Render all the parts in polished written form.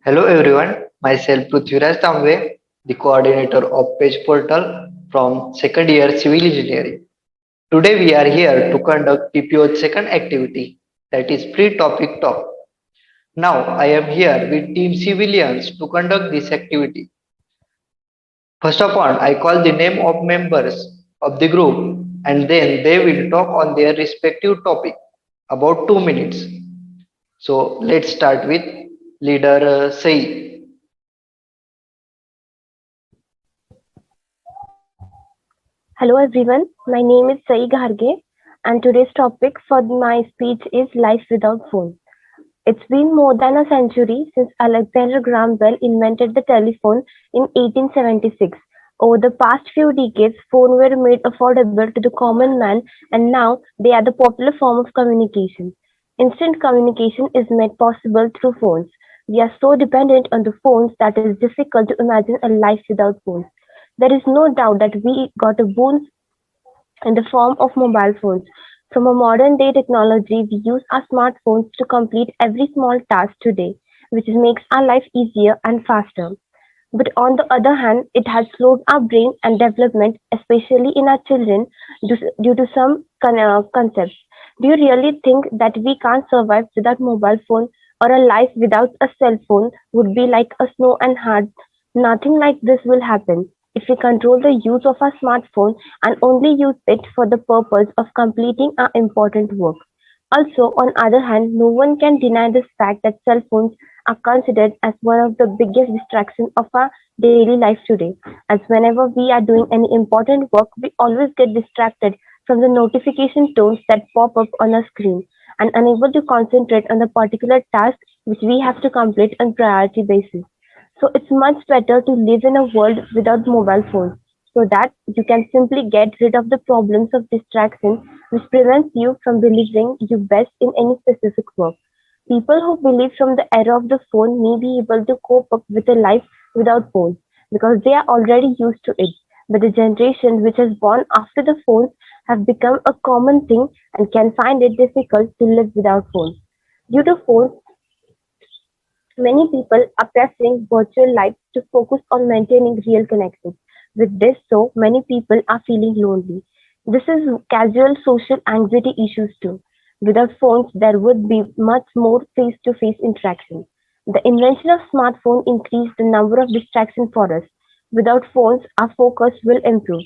Hello everyone, myself Prithviraj Tamve, the coordinator of Page Portal from second year Civil Engineering. Today we are here to conduct TPO's second activity, that is pre-topic talk. Now I am here with team civilians to conduct this activity. First of all, I call the name of members of the group and then they will talk on their respective topic about 2 minutes. So let's start with leader Sai. Hello everyone, my name is Sai Gharge and today's topic for my speech is life without phone. It's been more than a century since Alexander Graham Bell invented the telephone in 1876. Over the past few decades, phones were made affordable to the common man and now they are the popular form of communication. Instant communication is made possible through phones. We are so dependent on the phones that it is difficult to imagine a life without phones. There is no doubt that we got a boon in the form of mobile phones. From a modern day technology, we use our smartphones to complete every small task today, which makes our life easier and faster. But on the other hand, it has slowed our brain and development, especially in our children, due to some concepts. Do you really think that we can't survive without mobile phone or a life without a cell phone would be like a snow and hard? Nothing like this will happen if we control the use of our smartphone and only use it for the purpose of completing our important work. Also, on other hand, no one can deny the fact that cell phones are considered as one of the biggest distractions of our daily life today. As whenever we are doing any important work, we always get distracted from the notification tones that pop up on our screen and unable to concentrate on the particular task which we have to complete on priority basis. So it's much better to live in a world without mobile phones so that you can simply get rid of the problems of distraction which prevents you from delivering your best in any specific work. People who believe from the era of the phone may be able to cope up with a life without phones because they are already used to it. But the generation which has born after the phones have become a common thing and can find it difficult to live without phones. Due to phones, many people are preferring virtual life to focus on maintaining real connections. With this, so many people are feeling lonely. This is casual social anxiety issues too. Without phones, there would be much more face-to-face interaction. The invention of smartphone increased the number of distractions for us. Without phones, our focus will improve.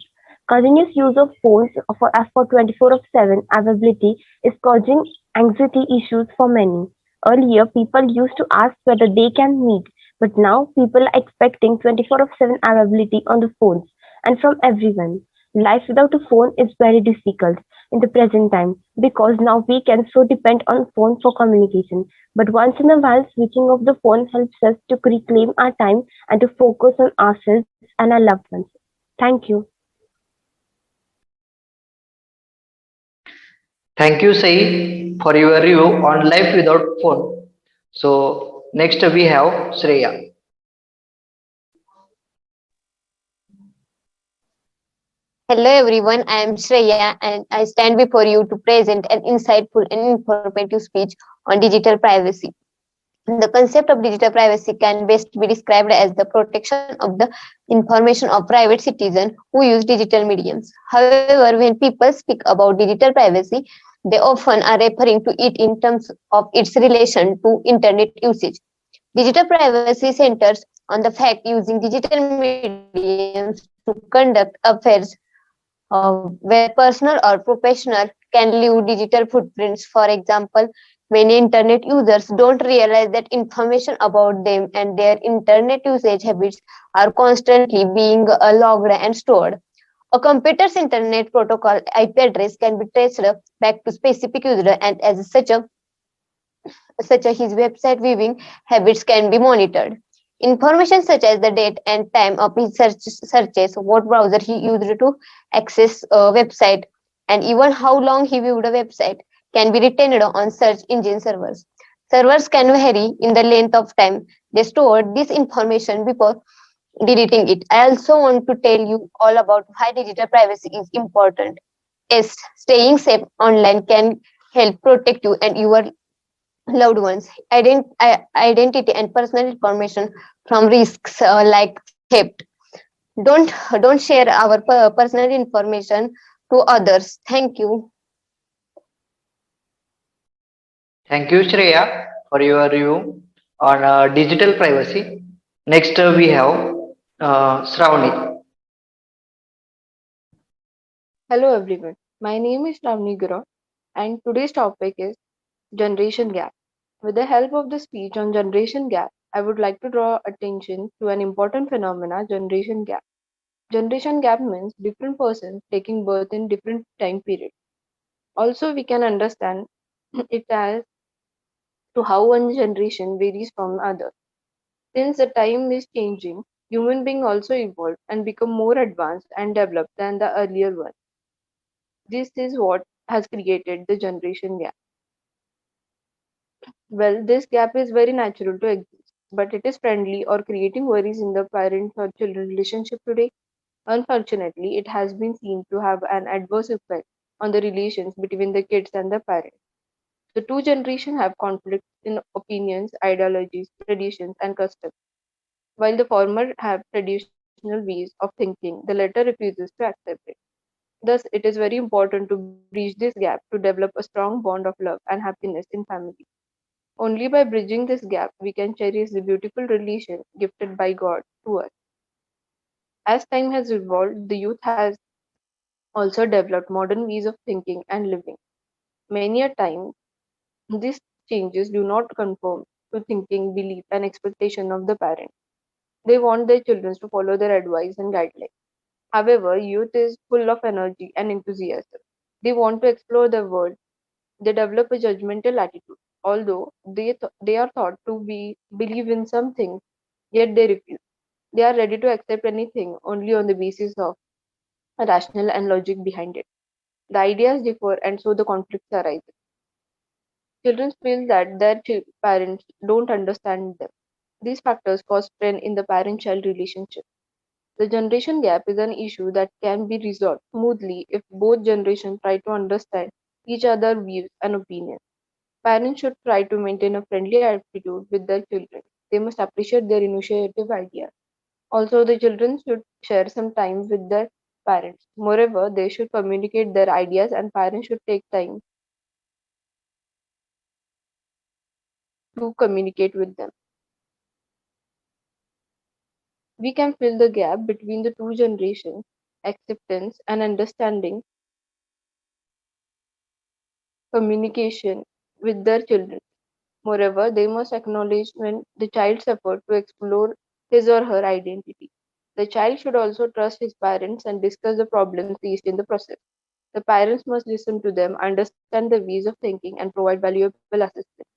Continuous use of phones for 24/7 availability is causing anxiety issues for many. Earlier, people used to ask whether they can meet, but now people are expecting 24/7 availability on the phones and from everyone. Life without a phone is very difficult in the present time because now we can so depend on phone for communication. But once in a while, switching off the phone helps us to reclaim our time and to focus on ourselves and our loved ones. Thank you. Thank you, Sai, for your review on life without phone. So next we have Shreya. Hello everyone, I am Shriya and I stand before you to present an insightful and informative speech on digital privacy. The concept of digital privacy can best be described as the protection of the information of private citizens who use digital mediums. However, when people speak about digital privacy, they often are referring to it in terms of its relation to internet usage. Digital privacy centers on the fact using digital mediums to conduct affairs where personal or professional can leave digital footprints. For example, many internet users don't realize that information about them and their internet usage habits are constantly being logged and stored. A computer's internet protocol IP address can be traced back to specific user, and as such his website viewing habits can be monitored. Information such as the date and time of his searches, what browser he used to access a website, and even how long he viewed a website can be retained on search engine servers. Servers can vary in the length of time they store this information before deleting it. I also want to tell you all about why digital privacy is important. Yes, staying safe online can help protect you and your loved ones, identity, and personal information from risks like theft. Don't share our personal information to others. Thank you. Thank you, Shreya, for your review on digital privacy. Next, we have Shravani. Hello everyone, my name is Rami and today's topic is generation gap. With the help of the speech on generation gap, I would like to draw attention to an important phenomena generation gap. Generation gap means different persons taking birth in different time periods. Also, we can understand it as to how one generation varies from other. Since the time is changing, human beings also evolve and become more advanced and developed than the earlier one. This is what has created the generation gap. Well, this gap is very natural to exist, but it is friendly or creating worries in the parent or children relationship today. Unfortunately, it has been seen to have an adverse effect on the relations between the kids and the parents. The two generations have conflicts in opinions, ideologies, traditions, and customs. While the former have traditional ways of thinking, the latter refuses to accept it. Thus, it is very important to bridge this gap to develop a strong bond of love and happiness in family. Only by bridging this gap we can cherish the beautiful relation gifted by God to us. As time has evolved, the youth has also developed modern ways of thinking and living. Many a time, these changes do not conform to thinking, belief, and expectation of the parent. They want their children to follow their advice and guidelines. However, youth is full of energy and enthusiasm. They want to explore the world. They develop a judgmental attitude. Although they are thought to be believe in some things, yet they refuse. They are ready to accept anything only on the basis of rational and logic behind it. The ideas differ, and so the conflicts arise. Children feel that their parents don't understand them. These factors cause strain in the parent child relationship. The generation gap is an issue that can be resolved smoothly if both generations try to understand each other's views and opinions. Parents should try to maintain a friendly attitude with their children. They must appreciate their initiative ideas. Also, the children should share some time with their parents. Moreover, they should communicate their ideas, and parents should take time to communicate with them. We can fill the gap between the two generations, acceptance and understanding, communication with their children. Moreover, they must acknowledge when the child's effort to explore his or her identity. The child should also trust his parents and discuss the problems faced in the process. The parents must listen to them, understand their ways of thinking, and provide valuable assistance.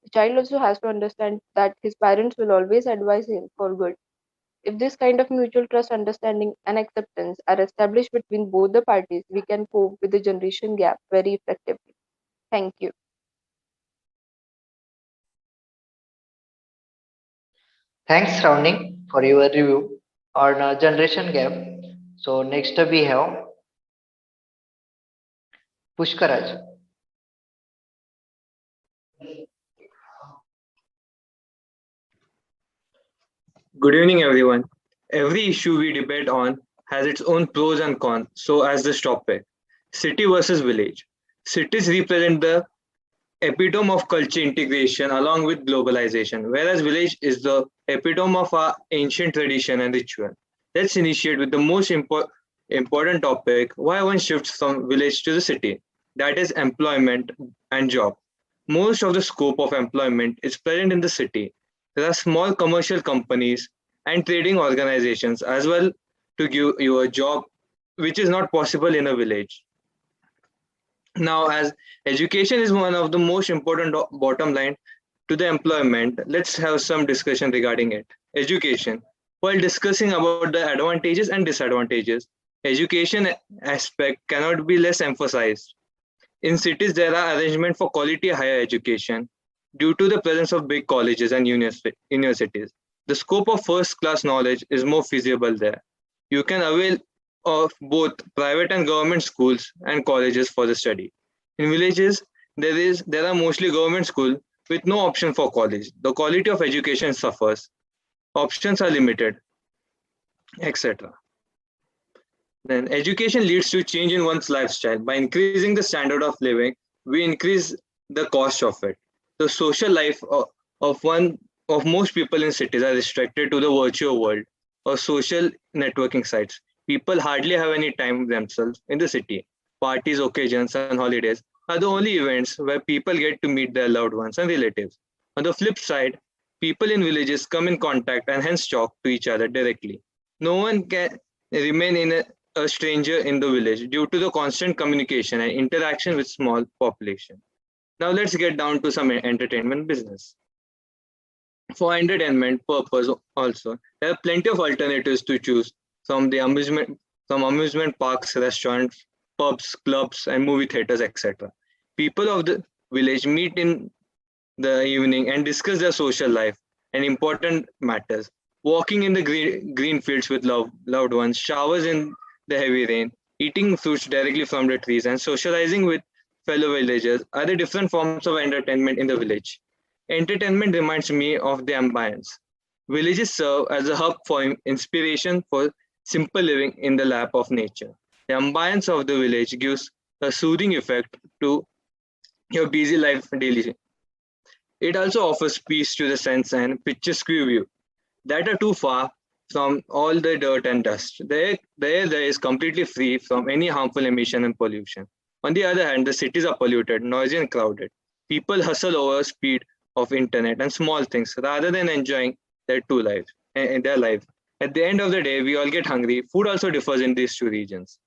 The child also has to understand that his parents will always advise him for good. If this kind of mutual trust, understanding, and acceptance are established between both the parties, we can cope with the generation gap very effectively. Thank you. Thanks, Shravani, for your review on generation gap. So next we have Pushkaraj. Good evening, everyone. Every issue we debate on has its own pros and cons. So, as this topic, city versus village. Cities represent the epitome of culture integration along with globalization, whereas village is the epitome of our ancient tradition and ritual. Let's initiate with the most important topic why one shifts from village to the city, that is, employment and job. Most of the scope of employment is present in the city. There are small commercial companies and trading organizations as well to give you a job, which is not possible in a village. Now, as education is one of the most important bottom line to the employment, let's have some discussion regarding it. Education. While discussing about the advantages and disadvantages, education aspect cannot be less emphasized. In cities, there are arrangements for quality higher education due to the presence of big colleges and universities. The scope of first class knowledge is more feasible there. You can avail of both private and government schools and colleges for the study. In villages, there are mostly government schools with no option for college. The quality of education suffers, options are limited, etc. Then education leads to change in one's lifestyle. By increasing the standard of living, we increase the cost of it. The social life of one of most people in cities are restricted to the virtual world or social networking sites. People hardly have any time themselves in the city. Parties, occasions, and holidays are the only events where people get to meet their loved ones and relatives. On the flip side, people in villages come in contact and hence talk to each other directly. No one can remain a stranger in the village due to the constant communication and interaction with small population. Now let's get down to some entertainment business. For entertainment purpose also, there are plenty of alternatives to choose from the amusement parks, restaurants, pubs, clubs, and movie theaters, etc. People of the village meet in the evening and discuss their social life and important matters. Walking in the green fields with loved ones, showers in the heavy rain, eating fruits directly from the trees, and socializing with fellow villagers are the different forms of entertainment in the village. Entertainment reminds me of the ambience. Villages serve as a hub for inspiration for simple living in the lap of nature. The ambience of the village gives a soothing effect to your busy life daily. It also offers peace to the sense and picturesque view that are too far from all the dirt and dust. There is completely free from any harmful emission and pollution. On the other hand, the cities are polluted, noisy, and crowded. People hustle over speed of internet and small things rather than enjoying their lives. At the end of the day, we all get hungry. Food also differs in these two regions.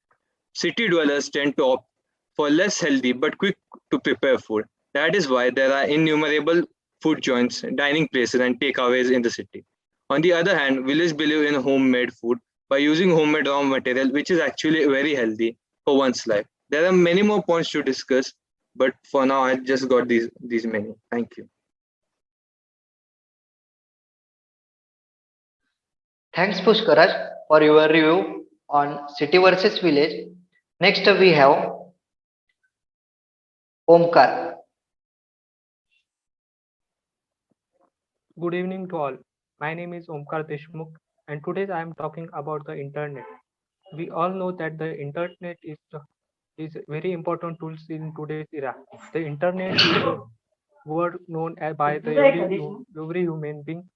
City dwellers tend to opt for less healthy but quick to prepare food. That is why there are innumerable food joints, dining places, and takeaways in the city. On the other hand, village believe in homemade food by using homemade raw material, which is actually very healthy for one's life. There are many more points to discuss, but for now, I just got these many. Thank you. Thanks, Pushkaraj, for your review on city versus village. Next, we have Omkar. Good evening to all. My name is Omkar Deshmukh, and today I am talking about the internet. We all know that the internet is very important tool in today's era. The internet is a word known by every human being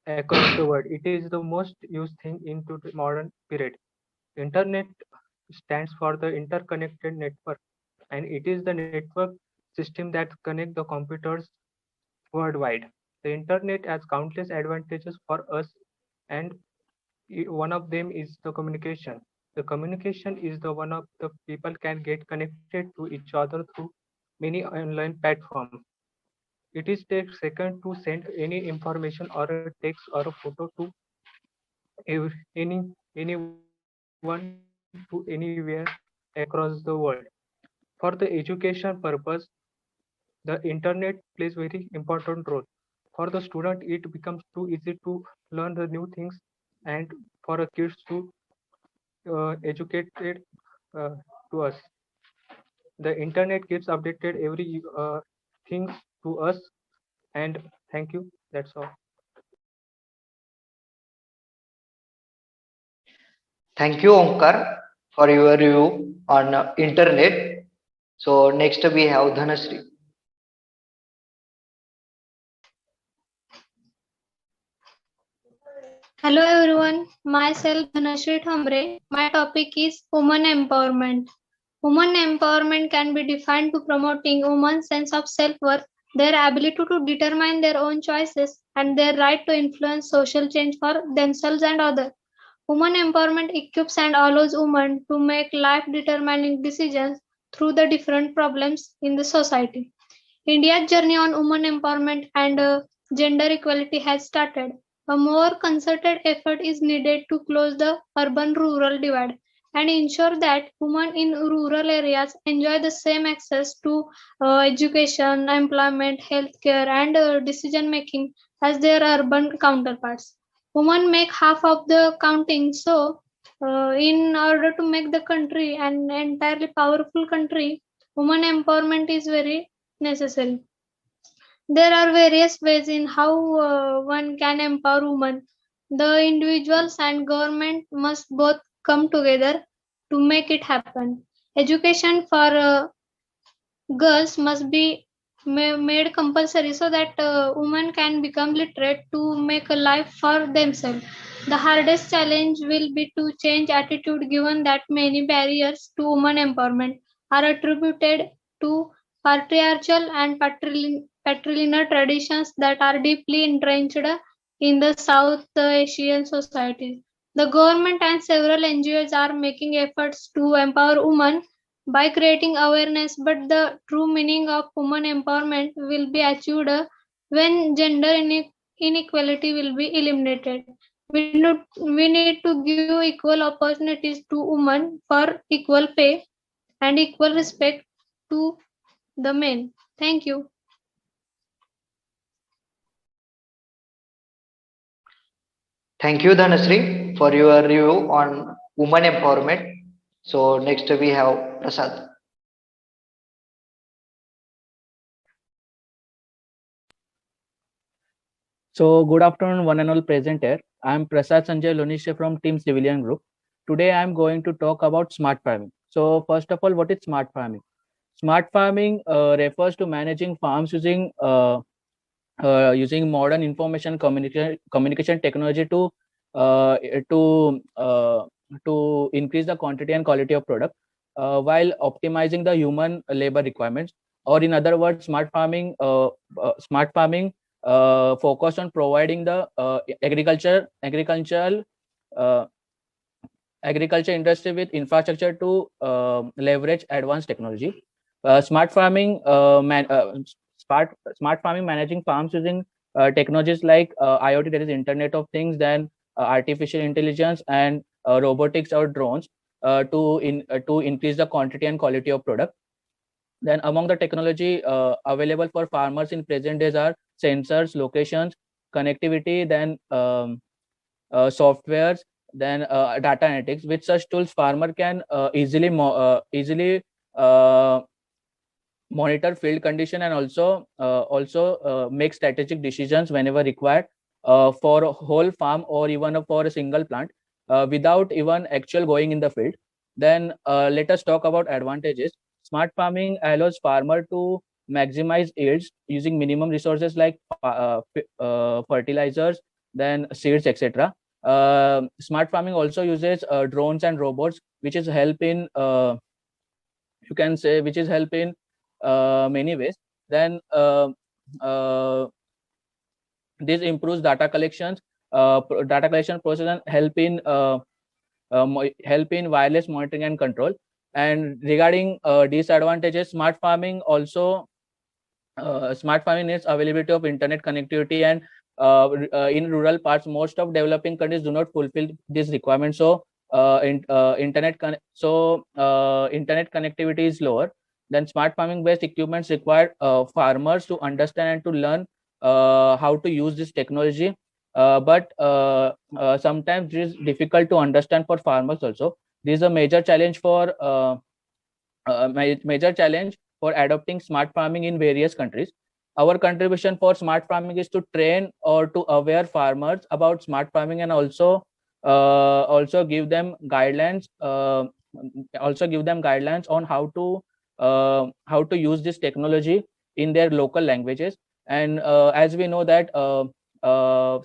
across the world. It is the most used thing into the modern period. Internet stands for the interconnected network, and it is the network system that connect the computers worldwide. The internet has countless advantages for us, and one of them is the communication. The communication is the one of the people can get connected to each other through many online platforms. It is takes second to send any information or a text or a photo to anyone to anywhere across the world. For the education purpose, the internet plays very important role. For the student, it becomes too easy to learn the new things, and for a kids to educated to us. The internet gives updated every things to us, and thank you. That's all. Thank you, Omkar, for your review on internet. So next we have Dhanasri. Hello everyone, myself Dhanashri Thambre. My topic is women empowerment. Women empowerment can be defined to promoting women's sense of self-worth, their ability to determine their own choices, and their right to influence social change for themselves and others. Women empowerment equips and allows women to make life-determining decisions through the different problems in the society. India's journey on women empowerment and gender equality has started. A more concerted effort is needed to close the urban rural divide and ensure that women in rural areas enjoy the same access to education, employment, healthcare, and decision making as their urban counterparts. Women make half of the counting, so in order to make the country an entirely powerful country, women empowerment is very necessary. There are various ways in how one can empower women. The individuals and government must both come together to make it happen. Education for girls must be made compulsory so that women can become literate to make a life for themselves. The hardest challenge will be to change attitude given that many barriers to women empowerment are attributed to patriarchal and patrilineal traditions that are deeply entrenched in the South Asian societies. The government and several NGOs are making efforts to empower women by creating awareness, but the true meaning of women empowerment will be achieved when gender inequality will be eliminated. We need to give equal opportunities to women for equal pay and equal respect to the men. Thank you. Thank you, Dhanasri, for your review on women empowerment. So next we have Prasad. So, good afternoon, one and all present here. I am Prasad Sanjay Lonishe from Team Civilian Group. Today, I am going to talk about smart farming. So, first of all, what is smart farming? Smart farming refers to managing farms using modern information communication technology uh, to uh, to increase the quantity and quality of product while optimizing the human labor requirements. Or in other words, smart farming focus on providing the uh, agriculture industry with infrastructure to leverage advanced technology. Smart farming smart farming managing farms using technologies like IoT, that is Internet of Things, then artificial intelligence and robotics or drones to increase the quantity and quality of product. Then among the technology available for farmers in present days are sensors, locations, connectivity, then softwares, then data analytics. With such tools, farmer can easily uh, monitor field condition and also make strategic decisions whenever required for a whole farm or even for a single plant without even actual going in the field. Then let us talk about advantages. Smart farming allows farmer to maximize yields using minimum resources like fertilizers, then seeds, etc. Smart farming also uses drones and robots, which is help in you can say which is help in many ways. Then this improves data collection process and help in wireless monitoring and control. And regarding disadvantages, smart farming is availability of internet connectivity, and in rural parts, most of developing countries do not fulfill this requirement. So internet connectivity is lower. Then smart farming based equipments require farmers to understand and to learn how to use this technology. But sometimes it is difficult to understand for farmers also. This is a major challenge for adopting smart farming in various countries. Our contribution for smart farming is to train or to aware farmers about smart farming, and also give them guidelines. Also give them guidelines on how to use this technology in their local languages. And as we know that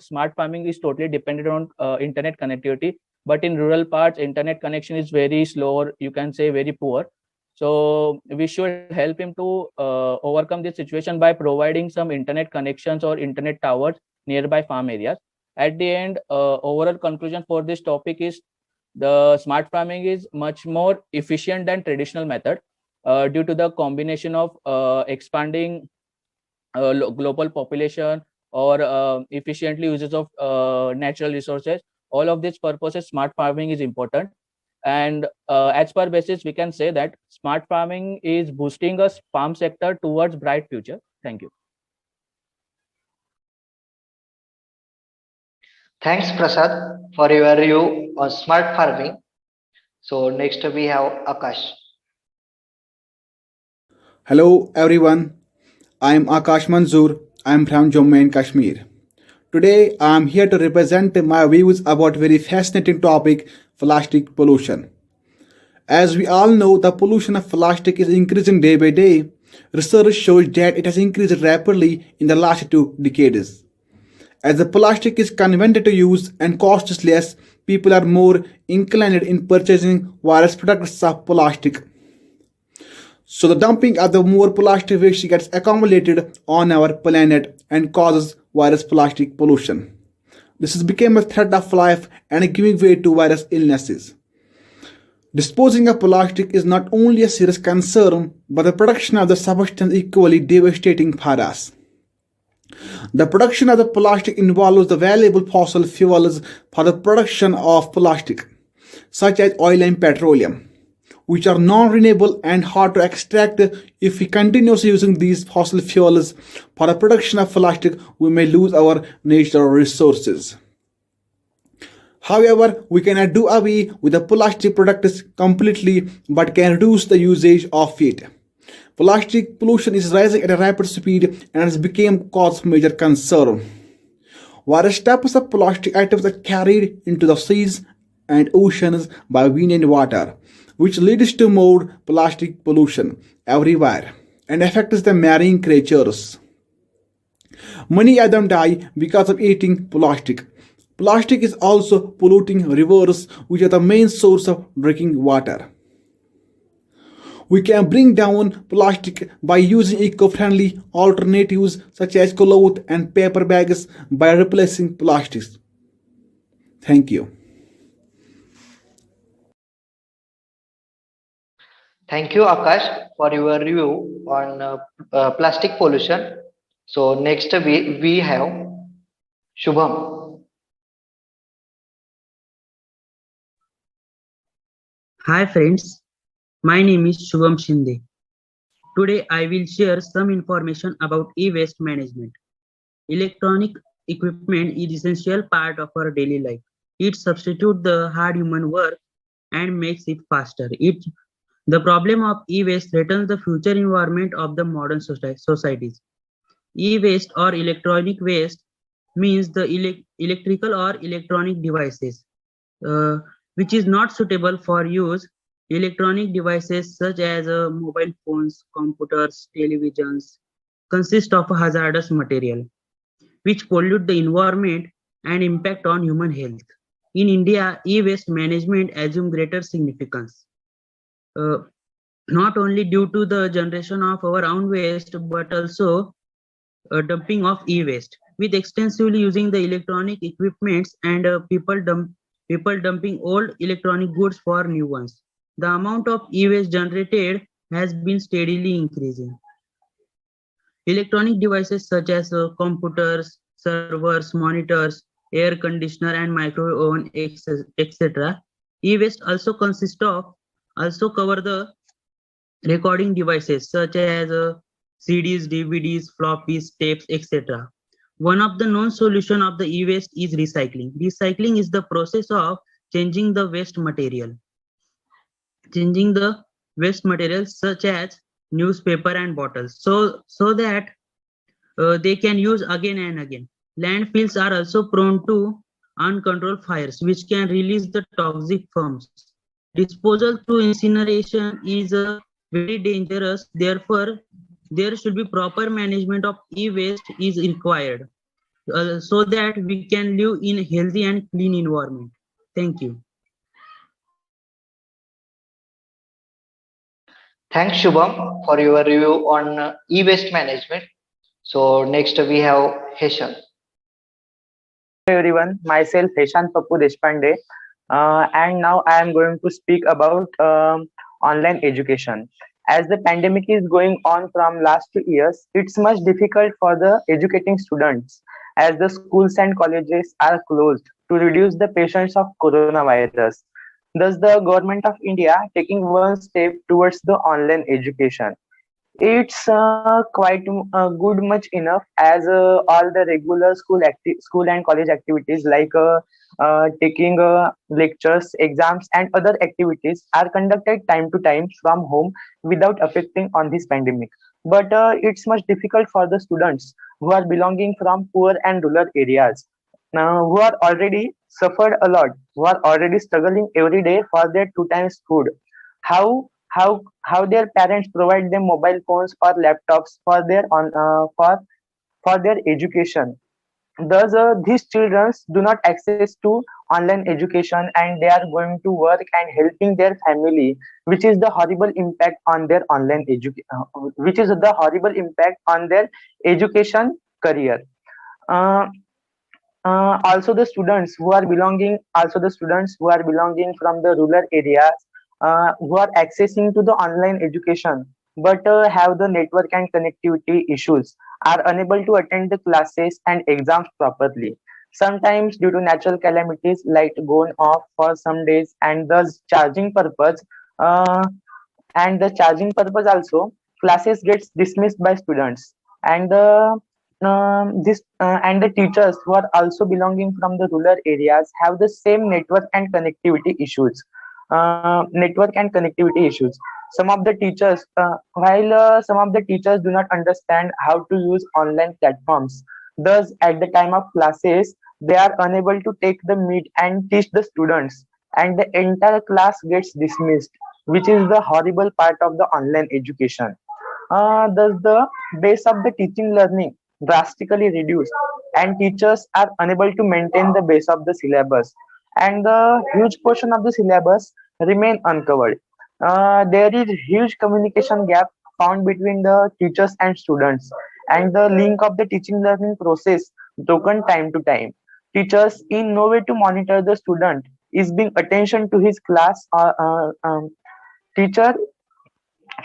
smart farming is totally dependent on internet connectivity, but in rural parts, internet connection is very slow, or you can say very poor. So we should help him to overcome this situation by providing some internet connections or internet towers nearby farm areas. At the end, overall conclusion for this topic is the smart farming is much more efficient than traditional method due to the combination of expanding global population or efficiently uses of natural resources. All of these purposes, smart farming is important. And as per basis, we can say that smart farming is boosting a farm sector towards bright future. Thank you. Thanks, Prasad, for your review on smart farming. So next we have Akash. Hello everyone, I am Akash Manzoor I'm from Jammu and Kashmir. Today, I'm here to represent my views about very fascinating topic, plastic pollution. As we all know, the pollution of plastic is increasing day by day. Research shows that it has increased rapidly in the last 2 decades. As the plastic is convenient to use and costs less, people are more inclined in purchasing various products of plastic. So the dumping of the more plastic waste gets accumulated on our planet and causes virus plastic pollution. This has become a threat of life and giving way to virus illnesses. Disposing of plastic is not only a serious concern, but the production of the substance equally devastating for us. The production of the plastic involves the valuable fossil fuels for the production of plastic, such as oil and petroleum, which are non-renewable and hard to extract. If we continue using these fossil fuels for the production of plastic, we may lose our natural resources. However, we cannot do away with the plastic products completely but can reduce the usage of it. Plastic pollution is rising at a rapid speed and has become cause of major concern. Various types of plastic items are carried into the seas and oceans by wind and water, which leads to more plastic pollution everywhere and affects the marine creatures. Many of them die because of eating plastic. Plastic is also polluting rivers, which are the main source of drinking water. We can bring down plastic by using eco-friendly alternatives such as cloth and paper bags by replacing plastics. Thank you. Thank you, Akash, for your review on plastic pollution. So next we have Shubham. Hi friends, my name is Shubham Shinde. Today I will share some information about e-waste management. Electronic equipment is essential part of our daily life. It substitutes the hard human work and makes it faster. The problem of e-waste threatens the future environment of the modern societies. E-waste or electronic waste means the electrical or electronic devices uh, which is not suitable for use. Electronic devices such as mobile phones, computers, televisions consist of a hazardous material which pollute the environment and impact on human health. In India, e-waste management assume greater significance, uh, not only due to the generation of our own waste, but also dumping of e-waste. With extensively using the electronic equipments and people dumping old electronic goods for new ones, the amount of e-waste generated has been steadily increasing. Electronic devices such as computers, servers, monitors, air conditioner, and microwave oven, etc. E-waste also cover the recording devices such as CDs, DVDs, floppies, tapes, etc. One of the known solution of the e-waste is recycling. Recycling is the process of changing the waste material, changing the waste materials such as newspaper and bottles, so that they can use again and again. Landfills are also prone to uncontrolled fires, which can release the toxic fumes. Disposal through incineration is very dangerous. Therefore, there should be proper management of e-waste is required so that we can live in a healthy and clean environment. Thank you. Thanks, Shubham, for your review on e-waste management. So next we have Heshan. Everyone, myself Heshan Pappu Deshpande, and now I am going to speak about online education. As the pandemic is going on from last 2 years, it's much difficult for the educating students as the schools and colleges are closed to reduce the patients of coronavirus. Thus, the government of India taking one step towards the online education. It's quite good much enough as all the regular school and college activities like taking lectures, exams, and other activities are conducted time to time from home without affecting on this pandemic. but it's much difficult for the students who are belonging from poor and rural areas, who are already suffered a lot, who are already struggling every day for their two times food. How their parents provide them mobile phones or laptops for for their education. Thus, these children do not access to online education, and they are going to work and helping their family, which is the horrible impact on their which is the horrible impact on their education career. Uh, Also the students who are belonging from the rural areas, who are accessing to the online education, but have the network and connectivity issues, are unable to attend the classes and exams properly. Sometimes due to natural calamities, light gone off for some days, and thus uh, charging purpose also, classes gets dismissed by students. And this and the teachers who are also belonging from the rural areas have the same network and connectivity issues. Some of the teachers do not understand how to use online platforms. Thus, at the time of classes, they are unable to take the meet and teach the students, and the entire class gets dismissed, which is the horrible part of the online education. Thus, the base of the teaching learning drastically reduced, and teachers are unable to maintain the base of the syllabus, and the huge portion of the syllabus remain uncovered. There is huge communication gap found between the teachers and students, and the link of the teaching learning process broken time to time. Teachers in no way to monitor the student is being attention to his class. Teacher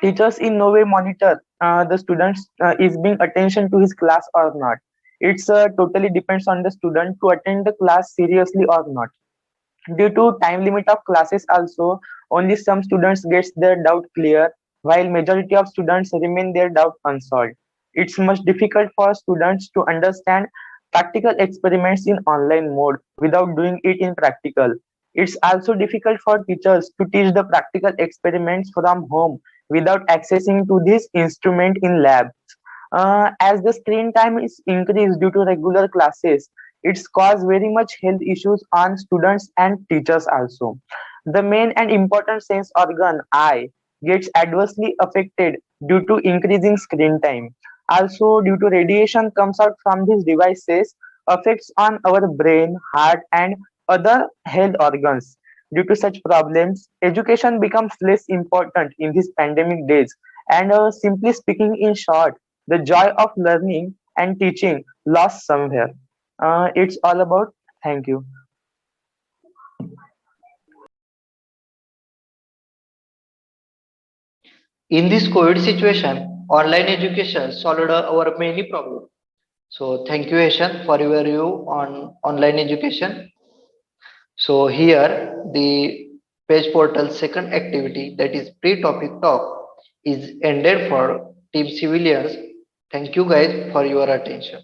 Teachers in no way monitor the students is being attention to his class or not. It's totally depends on the student to attend the class seriously or not. Due to time limit of classes also, only some students gets their doubt clear, while majority of students remain their doubt unsolved. It's much difficult for students to understand practical experiments in online mode without doing it in practical. It's also difficult for teachers to teach the practical experiments from home without accessing to this instrument in labs. As the screen time is increased due to regular classes, it's caused very much health issues on students and teachers also. The main and important sense organ, eye, gets adversely affected due to increasing screen time. Also, due to radiation comes out from these devices, affects on our brain, heart, and other health organs. Due to such problems, education becomes less important in these pandemic days. And simply speaking, in short, the joy of learning and teaching lost somewhere. It's all about. Thank you. In this COVID situation, online education solved our many problems. So thank you, Heshan, for your view on online education. So here the page portal second activity, that is pre-topic talk, is ended for team civilians. Thank you guys for your attention.